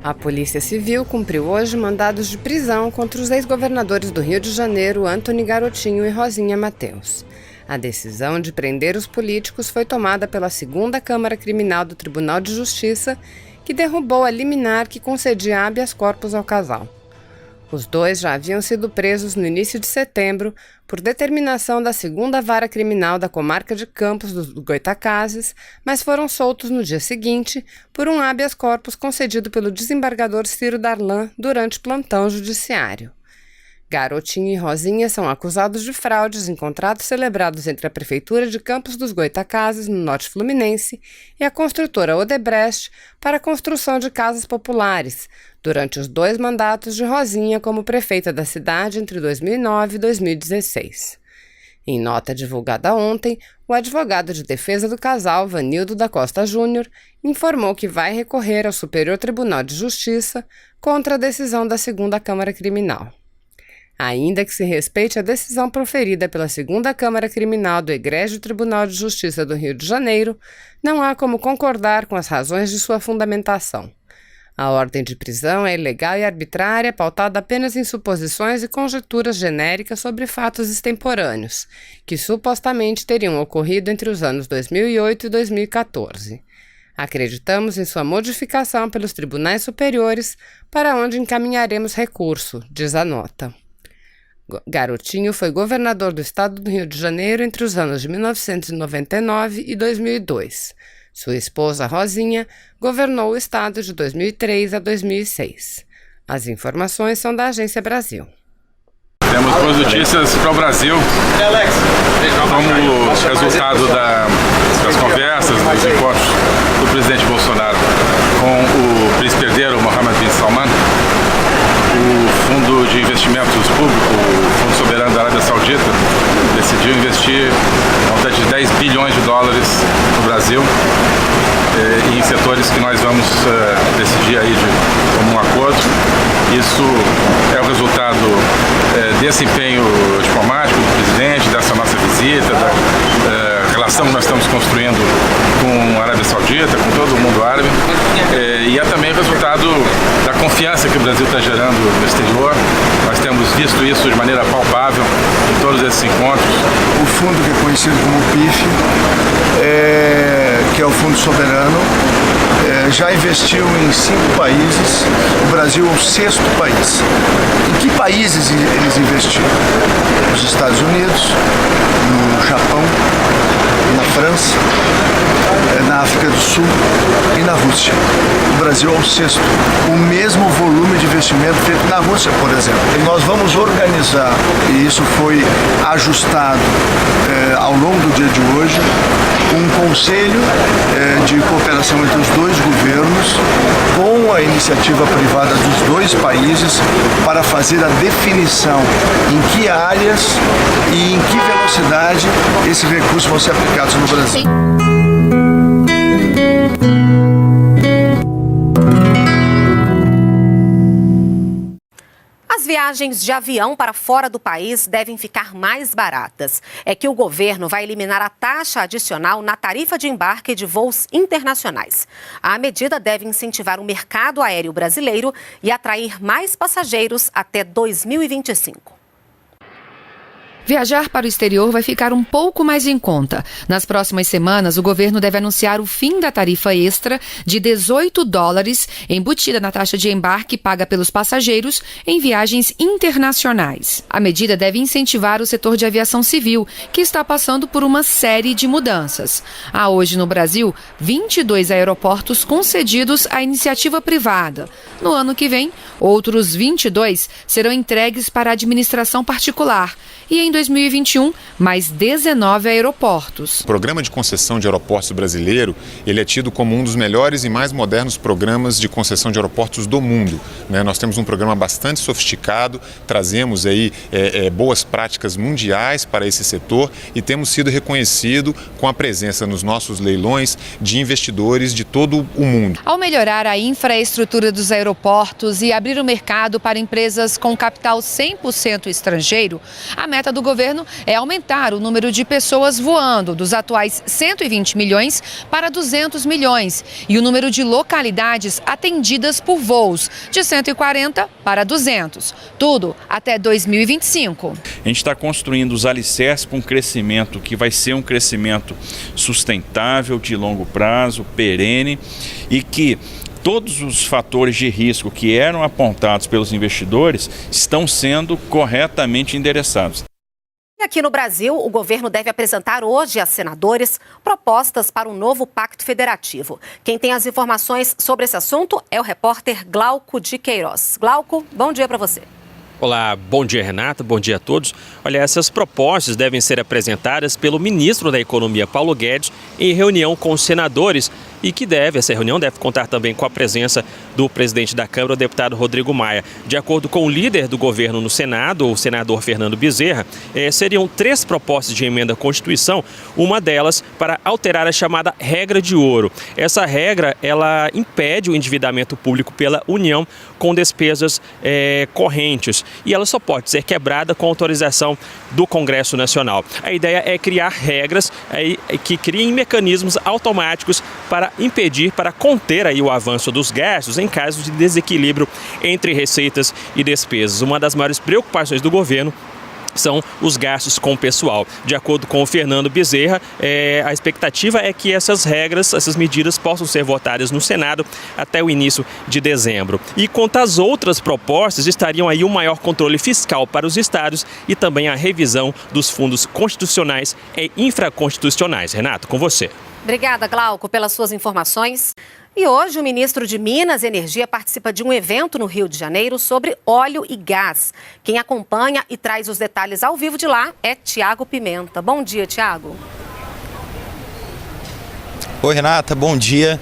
A Polícia Civil cumpriu hoje mandados de prisão contra os ex-governadores do Rio de Janeiro, Antony Garotinho e Rosinha Mattheus. A decisão de prender os políticos foi tomada pela 2ª Câmara Criminal do Tribunal de Justiça, que derrubou a liminar que concedia habeas corpus ao casal. Os dois já haviam sido presos no início de setembro por determinação da 2ª Vara Criminal da Comarca de Campos dos Goytacazes, mas foram soltos no dia seguinte por um habeas corpus concedido pelo desembargador Ciro Darlan durante plantão judiciário. Garotinho e Rosinha são acusados de fraudes em contratos celebrados entre a Prefeitura de Campos dos Goytacazes, no Norte Fluminense, e a construtora Odebrecht para a construção de casas populares, durante os 2 mandatos de Rosinha como prefeita da cidade entre 2009 e 2016. Em nota divulgada ontem, o advogado de defesa do casal, Vanildo da Costa Júnior, informou que vai recorrer ao Superior Tribunal de Justiça contra a decisão da 2ª Câmara Criminal. Ainda que se respeite a decisão proferida pela 2ª Câmara Criminal do Egrégio Tribunal de Justiça do Rio de Janeiro, não há como concordar com as razões de sua fundamentação. A ordem de prisão é ilegal e arbitrária, pautada apenas em suposições e conjecturas genéricas sobre fatos extemporâneos, que supostamente teriam ocorrido entre os anos 2008 e 2014. Acreditamos em sua modificação pelos tribunais superiores, para onde encaminharemos recurso, diz a nota. Garotinho foi governador do estado do Rio de Janeiro entre os anos de 1999 e 2002. Sua esposa, Rosinha, governou o estado de 2003 a 2006. As informações são da Agência Brasil. Temos boas notícias para o Brasil, como resultado das conversas, dos encontros do presidente Bolsonaro com o príncipe herdeiro Mohammed bin Salman. O Fundo de Investimentos Público, o Fundo Soberano da Arábia Saudita, decidiu investir um montante de 10 bilhões de dólares no Brasil em setores que nós vamos decidir aí de comum acordo. Isso é o resultado desse empenho diplomático do presidente, dessa nossa visita, da relação que nós estamos construindo com a Arábia Saudita, com todo o mundo árabe, e é também resultado da confiança que o Brasil está gerando no exterior. Nós temos visto isso de maneira palpável em todos esses encontros. O fundo que é conhecido como PIF, que é o Fundo Soberano, já investiu em 5 países. O Brasil é o 6º país. Em que países eles investiram? Nos Estados Unidos, no Japão, na França, na África do Sul e na Rússia. O Brasil é o 6º. O mesmo volume de investimento feito na Rússia, por exemplo. E nós vamos organizar, e isso foi ajustado ao longo do dia de hoje, um conselho de cooperação entre os 2 governos, com a iniciativa privada dos 2 países, para fazer a definição em que áreas e em que velocidade esses recursos vão ser aplicados no Brasil. As viagens de avião para fora do país devem ficar mais baratas. É que o governo vai eliminar a taxa adicional na tarifa de embarque de voos internacionais. A medida deve incentivar o mercado aéreo brasileiro e atrair mais passageiros até 2025. Viajar para o exterior vai ficar um pouco mais em conta. Nas próximas semanas, o governo deve anunciar o fim da tarifa extra de $18 embutida na taxa de embarque paga pelos passageiros em viagens internacionais. A medida deve incentivar o setor de aviação civil, que está passando por uma série de mudanças. Há hoje no Brasil 22 aeroportos concedidos à iniciativa privada. No ano que vem, outros 22 serão entregues para a administração particular. E em 2021, mais 19 aeroportos. O programa de concessão de aeroportos brasileiro, ele é tido como um dos melhores e mais modernos programas de concessão de aeroportos do mundo. Nós temos um programa bastante sofisticado, trazemos aí boas práticas mundiais para esse setor e temos sido reconhecido com a presença nos nossos leilões de investidores de todo o mundo. Ao melhorar a infraestrutura dos aeroportos e abrir o mercado para empresas com capital 100% estrangeiro, a meta do do governo é aumentar o número de pessoas voando dos atuais 120 milhões para 200 milhões e o número de localidades atendidas por voos de 140 para 200. Tudo até 2025. A gente está construindo os alicerces para um crescimento que vai ser um crescimento sustentável, de longo prazo, perene e que todos os fatores de risco que eram apontados pelos investidores estão sendo corretamente endereçados. E aqui no Brasil, o governo deve apresentar hoje a senadores propostas para um novo pacto federativo. Quem tem as informações sobre esse assunto é o repórter Glauco de Queiroz. Glauco, bom dia para você. Olá, bom dia Renata, bom dia a todos. Olha, essas propostas devem ser apresentadas pelo ministro da Economia, Paulo Guedes, em reunião com os senadores e que essa reunião deve contar também com a presença do presidente da Câmara, o deputado Rodrigo Maia. De acordo com o líder do governo no Senado, o senador Fernando Bezerra, seriam 3 propostas de emenda à Constituição, uma delas para alterar a chamada regra de ouro. Essa regra, ela impede o endividamento público pela União com despesas correntes e ela só pode ser quebrada com autorização do Congresso Nacional. A ideia é criar regras que criem mecanismos automáticos para impedir, para conter aí o avanço dos gastos em caso de desequilíbrio entre receitas e despesas. Uma das maiores preocupações do governo são os gastos com o pessoal. De acordo com o Fernando Bezerra, a expectativa é que essas regras, essas medidas possam ser votadas no Senado até o início de dezembro. E quanto às outras propostas, estariam aí um maior controle fiscal para os estados e também a revisão dos fundos constitucionais e infraconstitucionais. Renato, com você. Obrigada, Glauco, pelas suas informações. E hoje o ministro de Minas e Energia participa de um evento no Rio de Janeiro sobre óleo e gás. Quem acompanha e traz os detalhes ao vivo de lá é Tiago Pimenta. Bom dia, Tiago. Oi, Renata, bom dia.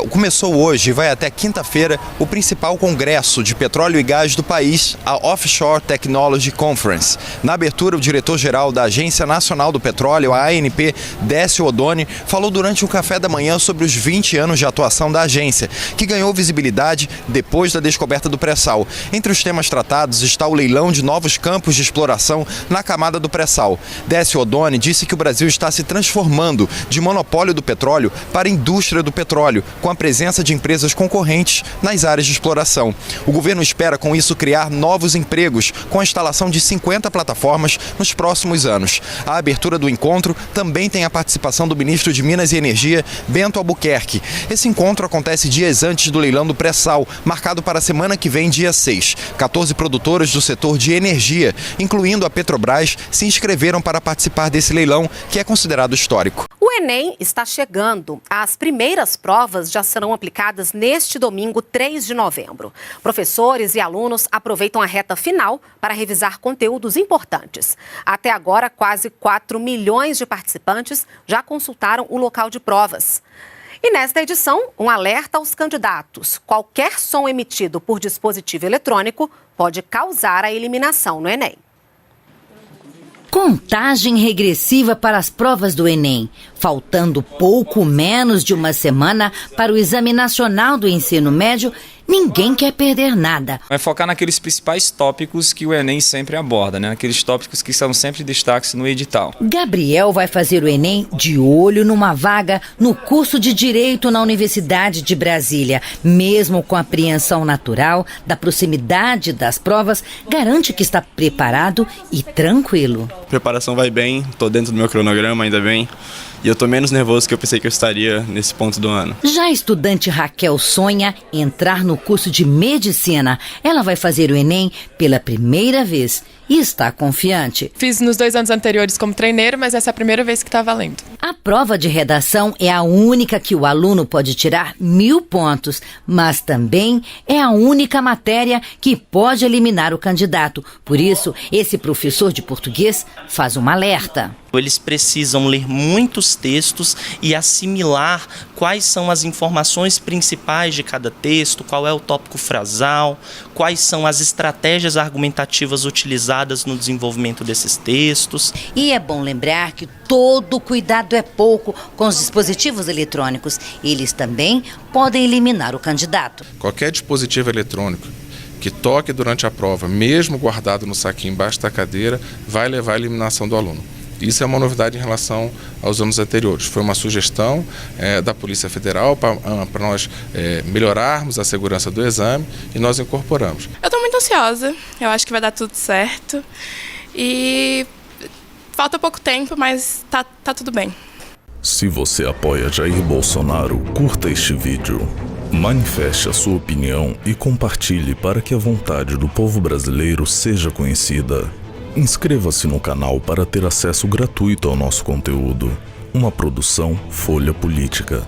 Começou hoje e vai até quinta-feira o principal congresso de petróleo e gás do país, a Offshore Technology Conference. Na abertura, o diretor-geral da Agência Nacional do Petróleo, a ANP, Décio Oddone, falou durante o café da manhã sobre os 20 anos de atuação da agência, que ganhou visibilidade depois da descoberta do pré-sal. Entre os temas tratados está o leilão de novos campos de exploração na camada do pré-sal. Décio Oddone disse que o Brasil está se transformando de monopólio do petróleo para a indústria do petróleo, com a presença de empresas concorrentes nas áreas de exploração. O governo espera, com isso, criar novos empregos, com a instalação de 50 plataformas nos próximos anos. A abertura do encontro também tem a participação do ministro de Minas e Energia, Bento Albuquerque. Esse encontro acontece dias antes do leilão do pré-sal, marcado para a semana que vem, dia 6. 14 produtoras do setor de energia, incluindo a Petrobras, se inscreveram para participar desse leilão, que é considerado histórico. O Enem está chegando. As primeiras provas já serão aplicadas neste domingo, 3 de novembro. Professores e alunos aproveitam a reta final para revisar conteúdos importantes. Até agora, quase 4 milhões de participantes já consultaram o local de provas. E nesta edição, um alerta aos candidatos. Qualquer som emitido por dispositivo eletrônico pode causar a eliminação no Enem. Contagem regressiva para as provas do Enem. Faltando pouco menos de uma semana para o Exame Nacional do Ensino Médio, ninguém quer perder nada. Vai focar naqueles principais tópicos que o Enem sempre aborda, né? Aqueles tópicos que são sempre destaques no edital. Gabriel vai fazer o Enem de olho numa vaga no curso de Direito na Universidade de Brasília. Mesmo com a apreensão natural da proximidade das provas, garante que está preparado e tranquilo. A preparação vai bem, estou dentro do meu cronograma, ainda bem. E eu tô menos nervoso que eu pensei que eu estaria nesse ponto do ano. Já a estudante Raquel sonha entrar no curso de medicina. Ela vai fazer o Enem pela primeira vez e está confiante. Fiz nos 2 anos anteriores como treineiro, mas essa é a primeira vez que está valendo. A prova de redação é a única que o aluno pode tirar 1000 pontos, mas também é a única matéria que pode eliminar o candidato. Por isso, esse professor de português faz um alerta. Eles precisam ler muitos textos e assimilar quais são as informações principais de cada texto, qual é o tópico frasal, quais são as estratégias argumentativas utilizadas no desenvolvimento desses textos. E é bom lembrar que todo cuidado é pouco com os dispositivos eletrônicos. Eles também podem eliminar o candidato. Qualquer dispositivo eletrônico que toque durante a prova, mesmo guardado no saquinho embaixo da cadeira, vai levar à eliminação do aluno. Isso é uma novidade em relação aos anos anteriores. Foi uma sugestão da Polícia Federal para nós melhorarmos a segurança do exame e nós incorporamos. Eu estou muito ansiosa, eu acho que vai dar tudo certo e falta pouco tempo, mas tá tudo bem. Se você apoia Jair Bolsonaro, curta este vídeo. Manifeste a sua opinião e compartilhe para que a vontade do povo brasileiro seja conhecida. Inscreva-se no canal para ter acesso gratuito ao nosso conteúdo. Uma produção Folha Política.